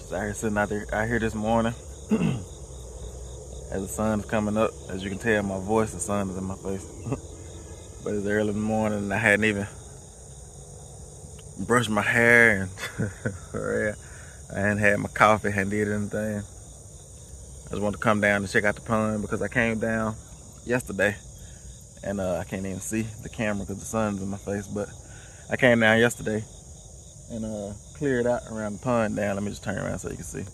Just out here sitting out here this morning. As the sun is coming up, as you can tell my voice, the sun is in my face. But it's early in the morning and I hadn't even brushed my hair and I hadn't had my coffee, hadn't did anything. I just wanted to come down and check out the pond because I came down yesterday and I can't even see the camera because the sun's in my face, but I came down yesterday and cleared out around the pond down. Let me just turn around so you can see.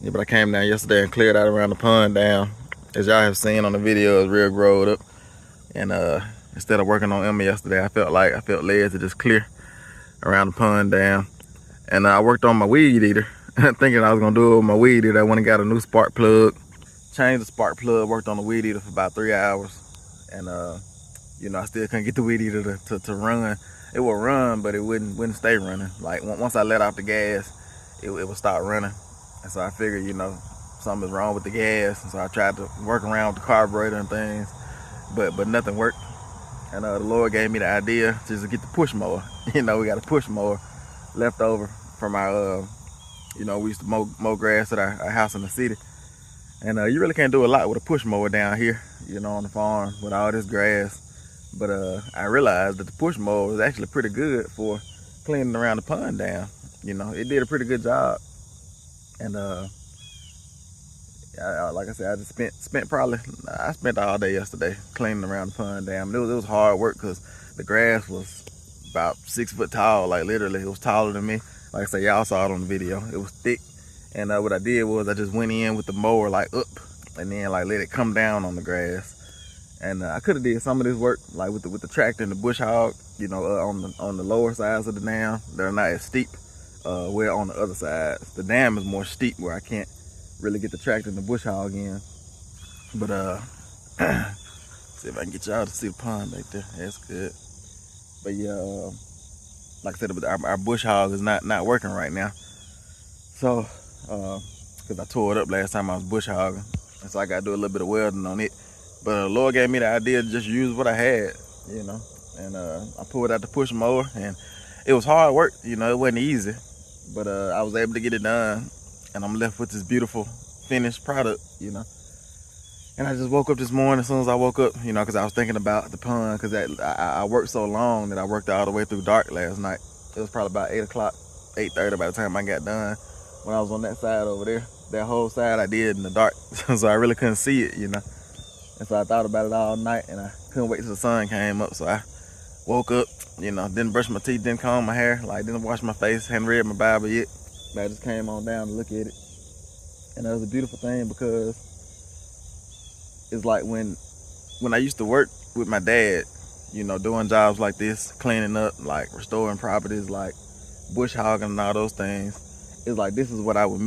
Yeah, but I came down yesterday and cleared out around the pond down. As y'all have seen on the video, it's real growed up. And instead of working on Emma yesterday, I felt led to just clear around the pond down. And I worked on my weed eater, thinking I was gonna do it with my weed eater. I went and got a new spark plug, changed the spark plug, worked on the weed eater for about 3 hours. And you know, I still couldn't get the weed eater to run. It would run, but it wouldn't stay running. Like once I let off the gas, it would start running. And so I figured, you know, something's wrong with the gas. And so I tried to work around with the carburetor and things, but nothing worked. And the Lord gave me the idea just to get the push mower. You know, we got a push mower left over from our, you know, we used to mow grass at our house in the city. And you really can't do a lot with a push mower down here, you know, on the farm with all this grass. But I realized that the push mower was actually pretty good for cleaning around the pond down. You know, it did a pretty good job. And like I said, I just spent all day yesterday cleaning around the pond down. It was hard work because the grass was about 6 foot tall, like literally it was taller than me. Like I said, y'all saw it on the video. It was thick. And what I did was I just went in with the mower like up and then like let it come down on the grass. And I could have did some of this work like with the tractor and the bush hog, you know, on the lower sides of the dam. They're not as steep. Where on the other side, the dam is more steep where I can't really get the tractor and the bush hog in. But see if I can get y'all to see the pond back there. That's good. But yeah, like I said, our bush hog is not working right now. So, because I tore it up last time I was bush hogging, and so I got to do a little bit of welding on it. But the Lord gave me the idea to just use what I had, you know. And I pulled out the push mower, and it was hard work, you know. It wasn't easy, but I was able to get it done, and I'm left with this beautiful finished product, you know. And I just woke up this morning. As soon as I woke up, you know, because I was thinking about the pond, because I worked so long that I worked all the way through dark last night. It was probably about 8 o'clock, 8:30 by the time I got done. When I was on that side over there, that whole side I did in the dark, so I really couldn't see it, you know. And so I thought about it all night, and I couldn't wait till the sun came up. So I woke up, you know, didn't brush my teeth, didn't comb my hair, like didn't wash my face, hadn't read my Bible yet. But I just came on down to look at it. And that was a beautiful thing because it's like when I used to work with my dad, you know, doing jobs like this, cleaning up, like restoring properties, like bush hogging and all those things. It's like this is what I was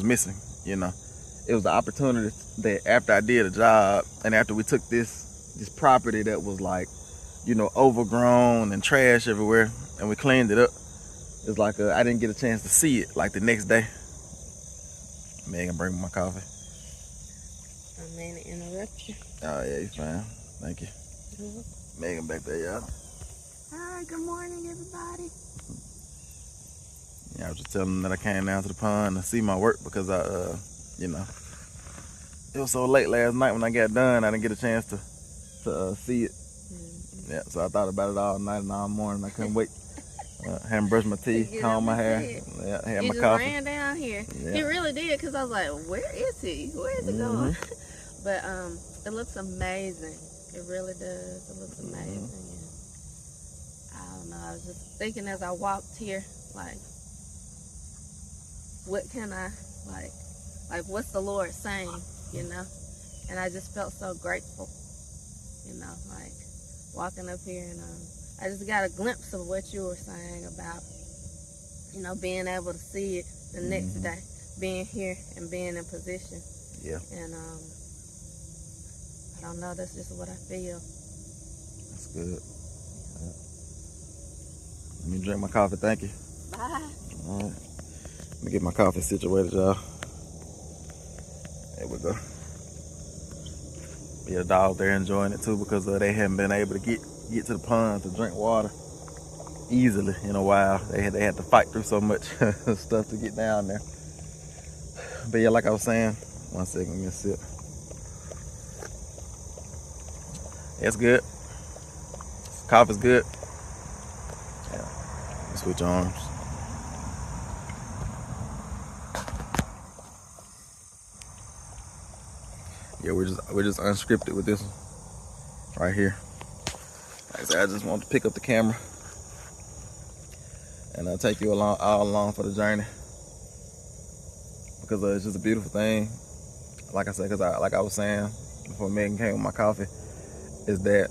missing, you know. It was the opportunity that after I did a job and after we took this property that was like, you know, overgrown and trash everywhere, and we cleaned it up, it's like I didn't get a chance to see it like the next day. Megan, bring me my coffee. I mean to interrupt you. Oh yeah, you fine. Thank you. Megan back there, y'all. Hi, good morning, everybody. Yeah, I was just telling them that I came down to the pond to see my work because I, you know, it was so late last night when I got done, I didn't get a chance to see it. Mm-hmm. Yeah, so I thought about it all night and all morning. I couldn't wait. Hadn't brushed my teeth, combed my hair. Yeah, had my coffee. He just ran down here. Yeah. He really did, because I was like, where is he? Where is he going? But it looks amazing. It really does. It looks amazing. And I don't know. I was just thinking as I walked here, like, what can I, like what's the Lord saying, you know? And I just felt so grateful, you know, like walking up here, and I just got a glimpse of what you were saying about, you know, being able to see it the next day, being here and being in position. Yeah. And I don't know, that's just what I feel. That's good. Yeah. Let me drink my coffee, thank you. Bye. All right. Let me get my coffee situated, y'all. There we go. Yeah, the dogs, they're enjoying it too because they haven't been able to get to the pond to drink water easily in a while. They had to fight through so much stuff to get down there. But yeah, like I was saying, 1 second, let me sip. It's good. Coffee's good. Yeah. Switch arms. Yeah, we're just unscripted with this one right here. Like I said, I just want to pick up the camera and I'll take you all along for the journey, because it's just a beautiful thing. Like I said, because like I was saying before Megan came with my coffee, is that,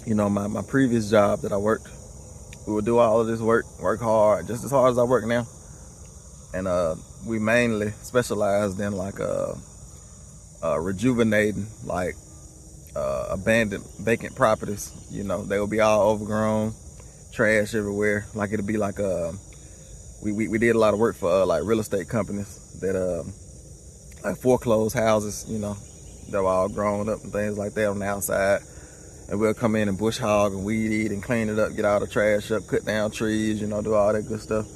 you know, my previous job that I worked, we would do all of this work hard, just as hard as I work now, and we mainly specialized in like rejuvenating like abandoned vacant properties. You know, they would be all overgrown, trash everywhere. Like it'd be like we did a lot of work for like real estate companies that like foreclosed houses, you know, that were all grown up and things like that on the outside. And we'll come in and bush hog and weed eat and clean it up, get all the trash up, cut down trees, you know, do all that good stuff.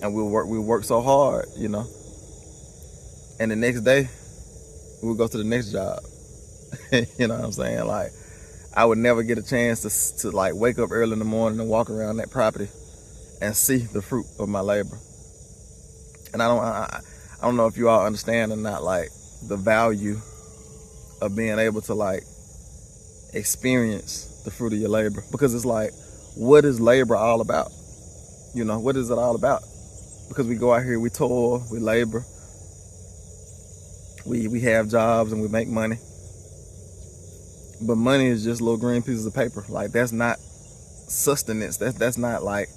And we'll work so hard, you know. And the next day, we'll go to the next job. You know what I'm saying? Like, I would never get a chance to like wake up early in the morning and walk around that property and see the fruit of my labor. And I don't know if you all understand or not, like the value of being able to like experience the fruit of your labor. Because it's like, what is labor all about? You know, what is it all about? Because we go out here, we toil, we labor, we have jobs and we make money. But money is just little green pieces of paper. Like, that's not sustenance. That's not like,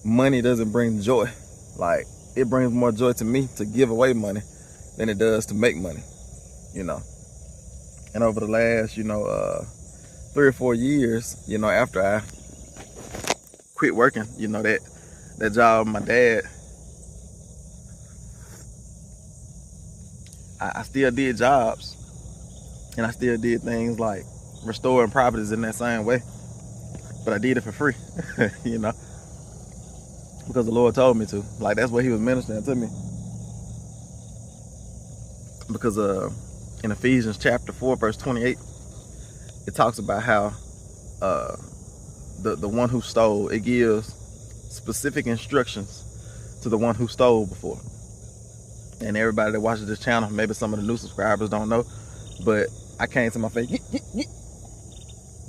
money doesn't bring joy. Like, it brings more joy to me to give away money than it does to make money, you know. And over the last, you know, 3 or 4 years, you know, after I quit working, you know, that job with my dad, I still did jobs, and I still did things like restoring properties in that same way, but I did it for free, you know, because the Lord told me to. Like, that's what he was ministering to me. Because in Ephesians chapter 4, verse 28, it talks about how the one who stole, it gives specific instructions to the one who stole before. And everybody that watches this channel, maybe some of the new subscribers don't know, but I came to my face.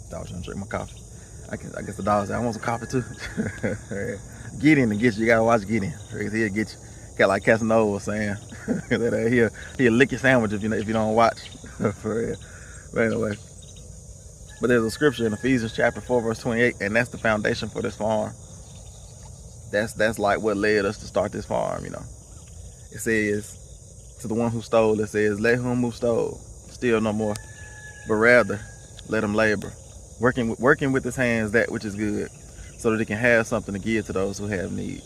Dog's trying to drink my coffee. I guess the dog's like, I want some coffee too. Get in and get you. You gotta watch Get In. He'll get you. Got like Casanova was saying that he'll lick your sandwich if you don't watch. For real. But anyway, but there's a scripture in Ephesians chapter 4, verse 28, and that's the foundation for this farm. That's like what led us to start this farm, you know. It says, to the one who stole, it says, let him who stole steal no more, but rather let him labor, working with his hands that which is good, so that he can have something to give to those who have need.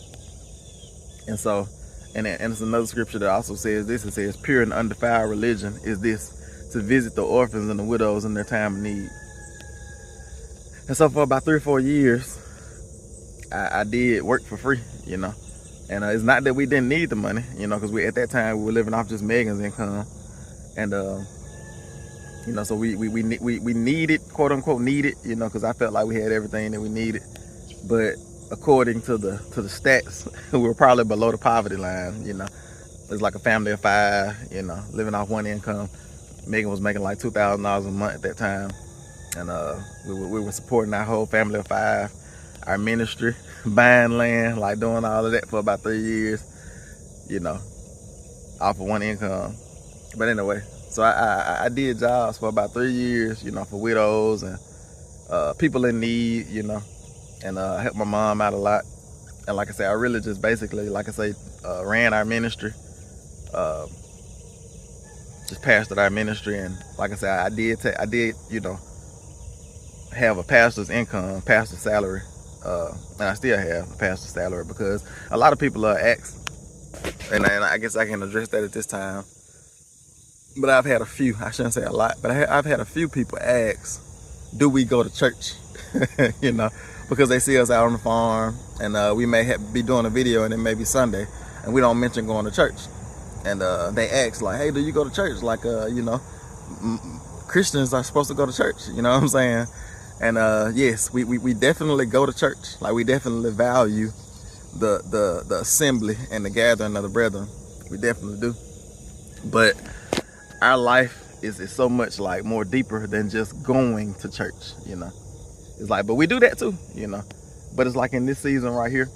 And so, and it's another scripture that also says this. It says, pure and undefiled religion is this, to visit the orphans and the widows in their time of need. And so for about 3 or 4 years, I did work for free, you know. And it's not that we didn't need the money, you know, because at that time we were living off just Megan's income, and you know, so we needed, quote unquote needed, you know, because I felt like we had everything that we needed. But according to the stats, we were probably below the poverty line, you know. It's like a family of 5, you know, living off one income. Megan was making like $2,000 a month at that time, and we were supporting our whole family of 5. Our ministry, buying land, like doing all of that for about 3 years, you know, off of one income. But anyway, so I did jobs for about 3 years, you know, for widows and people in need, you know, and I helped my mom out a lot. And like I said, I really just basically, like I say, ran our ministry, just pastored our ministry. And like I said, I did, you know, have a pastor's income, pastor's salary. And I still have a pastor's salary, because a lot of people ask, and I guess I can address that at this time. But I've had a few, I shouldn't say a lot, but I've had a few people ask, do we go to church? You know, because they see us out on the farm, and we may be doing a video, and it may be Sunday, and we don't mention going to church. And they ask like, hey, do you go to church? Like, you know, Christians are supposed to go to church. You know what I'm saying? And yes, we definitely go to church. Like, we definitely value the assembly and the gathering of the brethren. We definitely do. But our life is so much like more deeper than just going to church, you know. It's like, but we do that too, you know. But it's like in this season right here,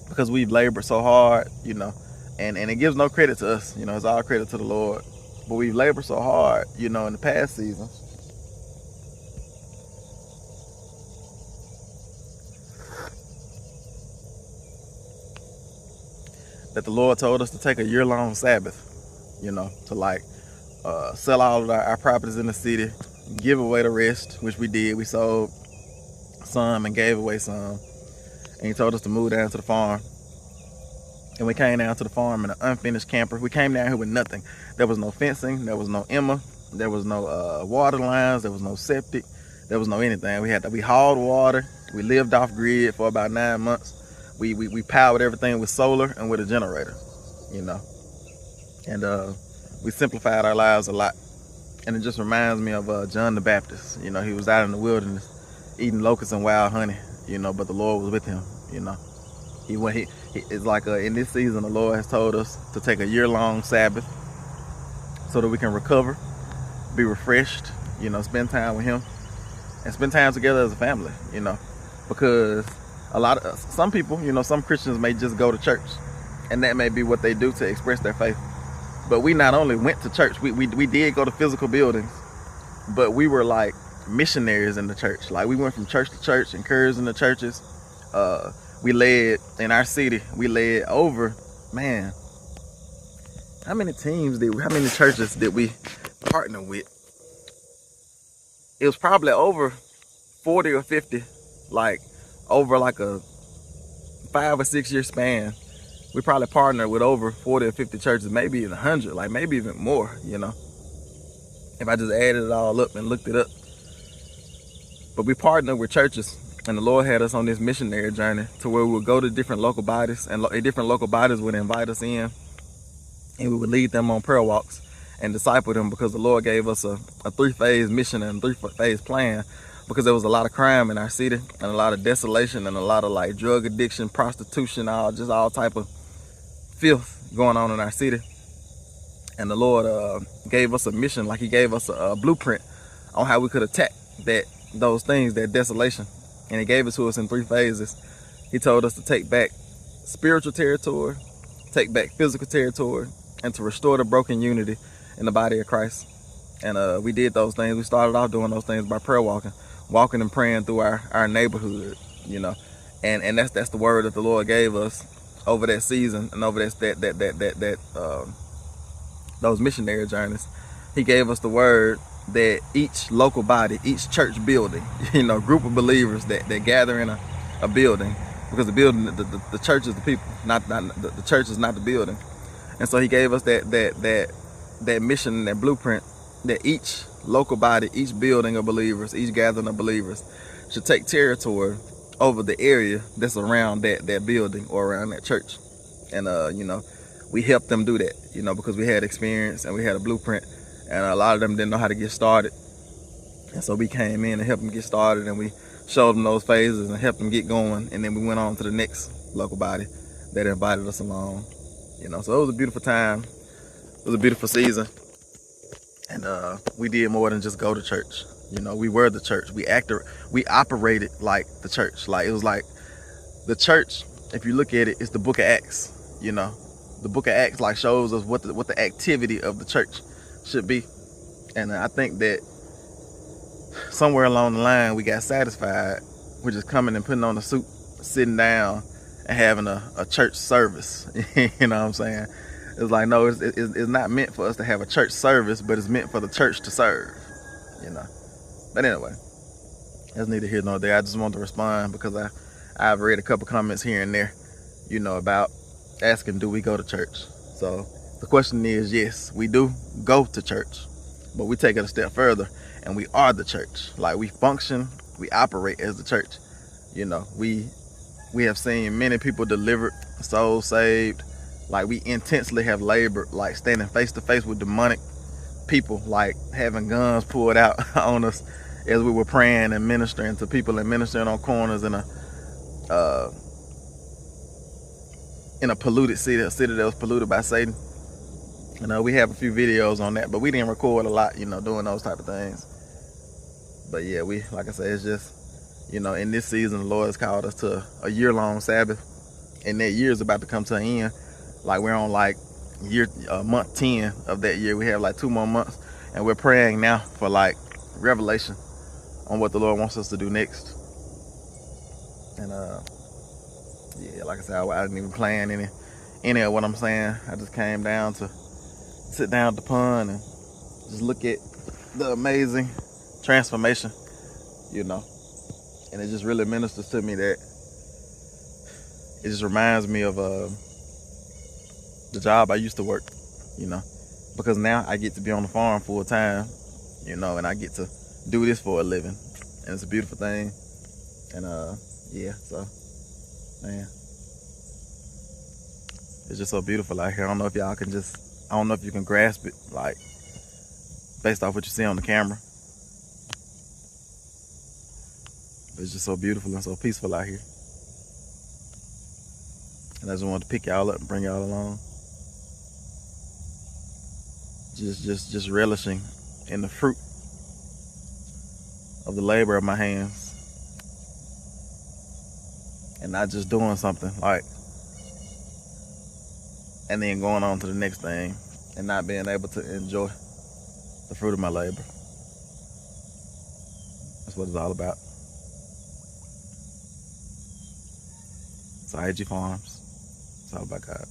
because we've labored so hard, you know, and it gives no credit to us, you know, it's all credit to the Lord. But we've labored so hard, you know, in the past seasons. That the Lord told us to take a year-long Sabbath, you know, to like sell all of our properties in the city, give away the rest, which we did. We sold some and gave away some. And he told us to move down to the farm. And we came down to the farm in an unfinished camper. We came down here with nothing. There was no fencing, there was no Emma, there was no water lines, there was no septic, there was no anything. We hauled water, we lived off grid for about 9 months. We powered everything with solar and with a generator, you know. And we simplified our lives a lot. And it just reminds me of John the Baptist. You know, he was out in the wilderness eating locusts and wild honey, you know, but the Lord was with him, you know. It's like in this season, the Lord has told us to take a year-long Sabbath so that we can recover, be refreshed, you know, spend time with him and spend time together as a family, you know, because some people, you know, some Christians may just go to church, and that may be what they do to express their faith. But we not only went to church, we did go to physical buildings, but we were like missionaries in the church. Like, we went from church to church, encouraging the churches. We led in our city. We led over, man, how many churches did we partner with? It was probably over 40 or 50, like over like a 5 or 6 year span. We probably partnered with over 40 or 50 churches, maybe even 100, like maybe even more, you know, if I just added it all up and looked it up. But we partnered with churches, and the Lord had us on this missionary journey to where we would go to different local bodies, and different local bodies would invite us in, and we would lead them on prayer walks and disciple them, because the Lord gave us a 3-phase mission and a 3-phase plan, because there was a lot of crime in our city and a lot of desolation and a lot of like drug addiction, prostitution, all type of filth going on in our city. And the Lord gave us a mission, like he gave us a blueprint on how we could attack those things, that desolation. And he gave it to us in 3 phases. He told us to take back spiritual territory, take back physical territory, and to restore the broken unity in the body of Christ. And we did those things. We started off doing those things by prayer walking and praying through our neighborhood, you know. And that's the word that the Lord gave us over that season and over those missionary journeys. He gave us the word that each local body, each church building, you know, group of believers that gather in a building, because the building, the church is the people, not the church is not the building. And so he gave us that mission, that blueprint, that each local body, each building of believers, each gathering of believers should take territory over the area that's around that building or around that church. And you know, we helped them do that, you know, because we had experience and we had a blueprint, and a lot of them didn't know how to get started. And so we came in and helped them get started, and we showed them those phases and helped them get going. And then we went on to the next local body that invited us along, you know. So it was a beautiful time. It was a beautiful season. And we did more than just go to church. You know, we were the church. We operated like the church. Like, it was like the church, if you look at it, it's the book of Acts, you know. The book of Acts like shows us what the activity of the church should be. And I think that somewhere along the line we got satisfied with just coming and putting on a suit, sitting down and having a church service. You know what I'm saying? It's like, no, it's not meant for us to have a church service, but it's meant for the church to serve, you know. But anyway, that's neither here nor there. I just wanted to respond because I've read a couple comments here and there, you know, about asking, do we go to church? So the question is, yes, we do go to church. but we take it a step further and we are the church. Like, we function, we operate as the church. You know, we have seen many people delivered, souls saved. Like, we intensely have labored, like standing face to face with demonic people, like having guns pulled out on us as we were praying and ministering to people and ministering on corners in a polluted city, a city that was polluted by Satan. You know, we have a few videos on that, but we didn't record a lot, you know, doing those type of things. But yeah, we, like I said, it's just, you know, in this season, the Lord has called us to a year-long Sabbath, and that year is about to come to an end. Like, we're on like month 10 of that year. We have like 2 more months, and we're praying now for like revelation on what the Lord wants us to do next. And yeah, like I said, I didn't even plan any of what I'm saying. I just came down to sit down at the pond and just look at the amazing transformation, you know. And it just really ministers to me that it just reminds me of the job I used to work, you know, because now I get to be on the farm full time, you know, and I get to do this for a living, and it's a beautiful thing. And yeah, so man, it's just so beautiful out here. I don't know if y'all can I don't know if you can grasp it, like, based off what you see on the camera. But it's just so beautiful and so peaceful out here. And I just wanted to pick y'all up and bring y'all along. Just relishing in the fruit of the labor of my hands. And not just doing something, like, and then going on to the next thing and not being able to enjoy the fruit of my labor. That's what it's all about. It's I.A.G Farms. It's all about God.